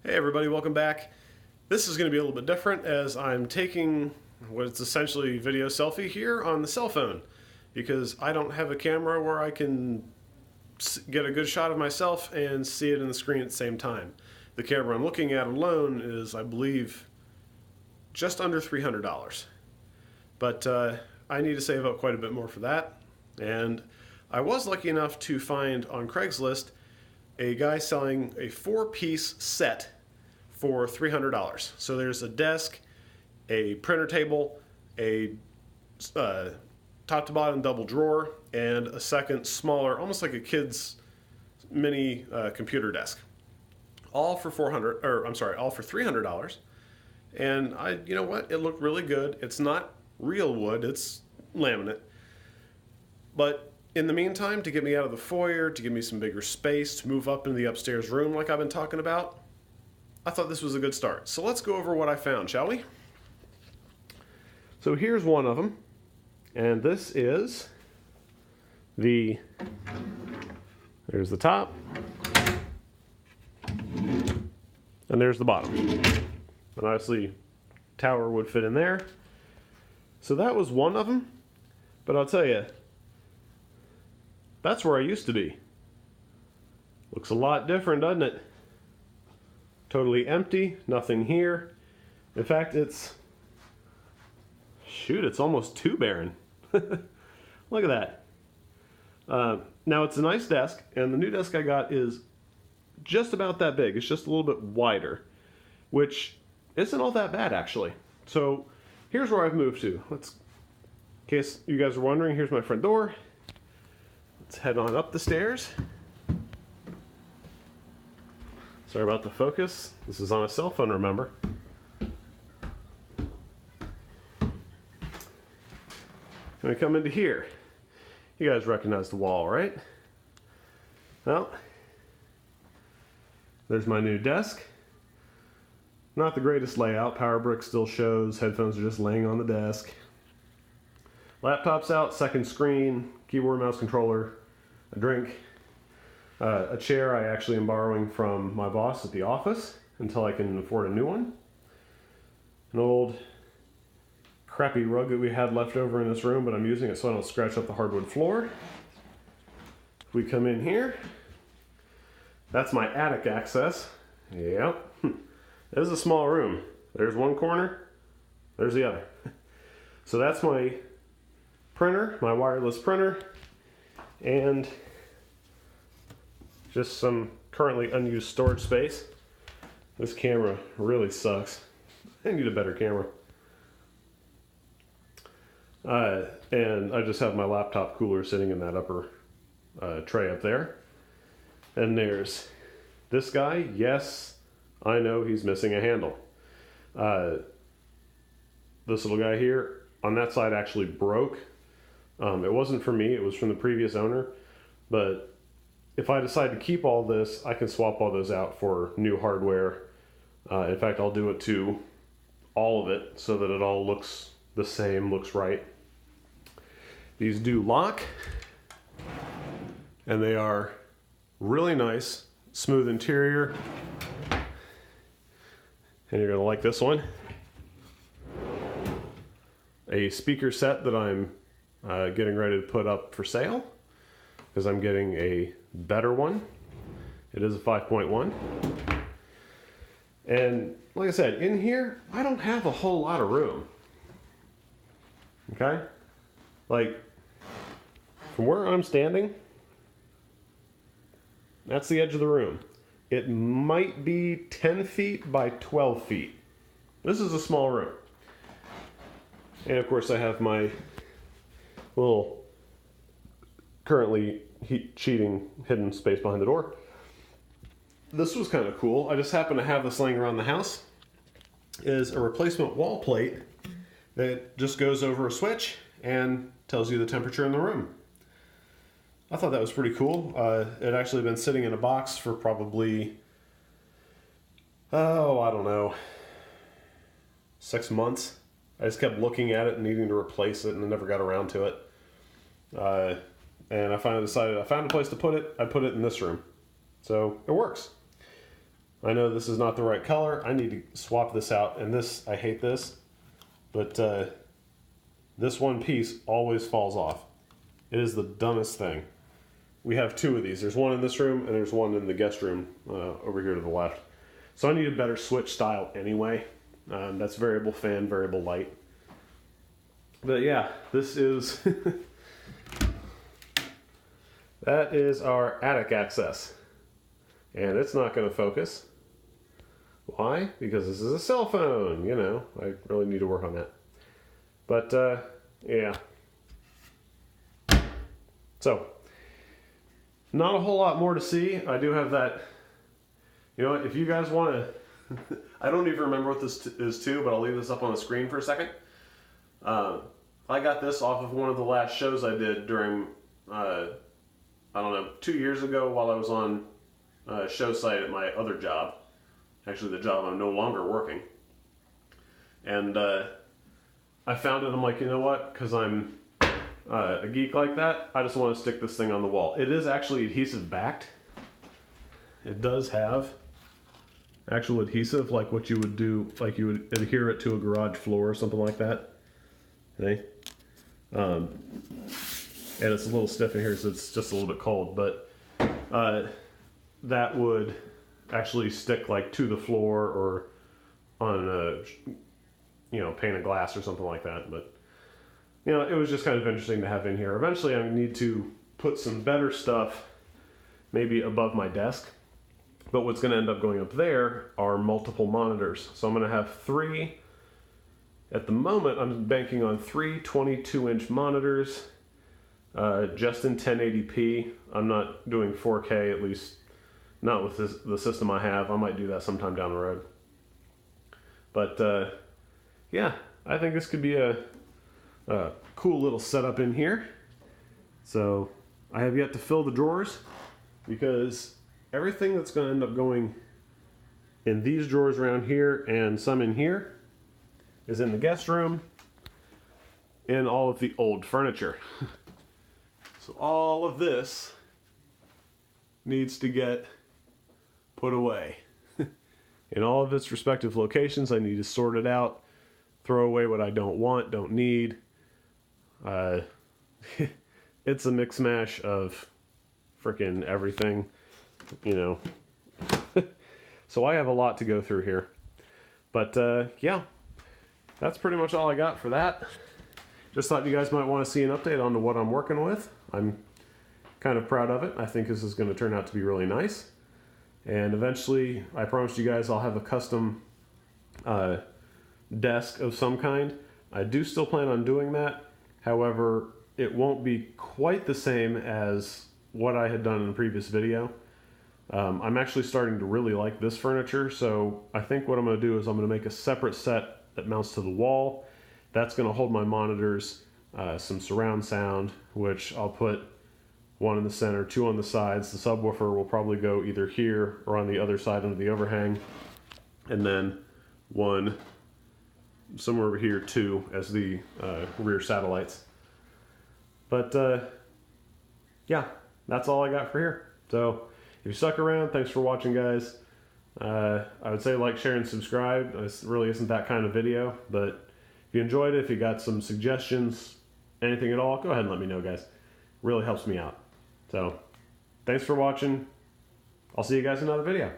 Hey everybody, welcome back. This is going to be a little bit different as I'm taking what's essentially a video selfie here on the cell phone because I don't have a camera where I can get a good shot of myself and see it in the screen at the same time. The camera I'm looking at alone is, I believe, just under $300. But I need to save up quite a bit more for that. And I was lucky enough to find on Craigslist a guy selling a 4-piece set for $300. So there's a desk, a printer table, a top to bottom double drawer, and a second smaller, almost like a kid's mini computer desk. All for all for $300. And you know what? It looked really good. It's not real wood, it's laminate. But in the meantime, to get me out of the foyer, to give me some bigger space, to move up into the upstairs room like I've been talking about, I thought this was a good start. So let's go over what I found, shall we? So here's one of them. And this is there's the top. And there's the bottom. And obviously, tower would fit in there. So that was one of them. But I'll tell you, that's where I used to be. Looks a lot different, doesn't it? Totally empty, nothing here. In fact, it's almost too barren. Look at that. Now it's a nice desk, and the new desk I got is just about that big. It's just a little bit wider, which isn't all that bad actually. So here's where I've moved to. In case you guys are wondering, here's my front door. Let's head on up the stairs. Sorry about the focus. This is on a cell phone, remember? When we come into here, you guys recognize the wall, right? Well, there's my new desk. Not the greatest layout. Power brick still shows. Headphones are just laying on the desk. Laptop's out, second screen, keyboard, mouse, controller, a drink, a chair I actually am borrowing from my boss at the office until I can afford a new one. An old crappy rug that we had left over in this room, but I'm using it so I don't scratch up the hardwood floor. If we come in here, that's my attic access. Yep. This is a small room. There's one corner, there's the other. So that's my printer, my wireless printer, and just some currently unused storage space. This camera really sucks. I need a better camera. And I just have my laptop cooler sitting in that upper tray up there. And there's this guy. Yes, I know he's missing a handle. This little guy here on that side actually broke. It wasn't for me, it was from the previous owner. But if I decide to keep all this, I can swap all those out for new hardware. In fact, I'll do it to all of it so that it all looks the same, looks right. These do lock, and they are really nice, smooth interior. And you're gonna like this one. A speaker set that I'm getting ready to put up for sale because I'm getting a better one. It is a 5.1. And like I said, in here, I don't have a whole lot of room. Okay? Like, from where I'm standing, that's the edge of the room. It might be 10 feet by 12 feet. This is a small room. And of course I have my little currently heat cheating hidden space behind the door. This was kind of cool. I just happen to have this laying around the house. Is a replacement wall plate that just goes over a switch and tells you the temperature in the room. I thought that was pretty cool. It actually been sitting in a box for probably, I don't know, 6 months. I just kept looking at it and needing to replace it and I never got around to it. And I finally decided I found a place to put it. I put it in this room. So it works. I know this is not the right color. I need to swap this out. And this, I hate this, but this one piece always falls off. It is the dumbest thing. We have two of these. There's one in this room and there's one in the guest room over here to the left. So I need a better switch style anyway. That's variable fan, variable light. But yeah, this is that is our attic access. And it's not going to focus. Why? Because this is a cell phone, you know. I really need to work on that. But yeah. So, not a whole lot more to see. I do have that. You know what? If you guys want to, I don't even remember what this is too, but I'll leave this up on the screen for a second. I got this off of one of the last shows I did during, I don't know, 2 years ago while I was on show site at my other job. Actually, the job I'm no longer working. And I found it. I'm like, you know what? Because I'm a geek like that, I just want to stick this thing on the wall. It is actually adhesive backed. It does have actual adhesive, like what you would do, like you would adhere it to a garage floor or something like that. Okay. And it's a little stiff in here, so it's just a little bit cold, but that would actually stick like to the floor or on a, you know, pane of glass or something like that. But you know, it was just kind of interesting to have in here. Eventually I need to put some better stuff maybe above my desk, but what's going to end up going up there are multiple monitors. So I'm going to have three. At the moment I'm banking on three 22-inch monitors, just in 1080p. I'm not doing 4K, at least not with the system I have. I might do that sometime down the road. But yeah, I think this could be a cool little setup in here. So I have yet to fill the drawers because everything that's going to end up going in these drawers around here and some in here is in the guest room and all of the old furniture. So all of this needs to get put away. In all of its respective locations, I need to sort it out, throw away what I don't want, don't need. It's a mix mash of frickin' everything, you know. So I have a lot to go through here. But yeah, that's pretty much all I got for that. Just thought you guys might want to see an update on what I'm working with. I'm kind of proud of it. I think this is going to turn out to be really nice. And eventually, I promised you guys I'll have a custom desk of some kind. I do still plan on doing that. However, it won't be quite the same as what I had done in the previous video. I'm actually starting to really like this furniture, so I think what I'm going to do is I'm going to make a separate set that mounts to the wall. That's going to hold my monitors, some surround sound, which I'll put one in the center, two on the sides. The subwoofer will probably go either here or on the other side under the overhang, and then one somewhere over here too as the rear satellites. But yeah, that's all I got for here. So if you stuck around, thanks for watching, guys. I would say like, share, and subscribe. This really isn't that kind of video, but if you enjoyed it, if you got some suggestions, anything at all, go ahead and let me know, guys. Really helps me out. So thanks for watching. I'll see you guys in another video.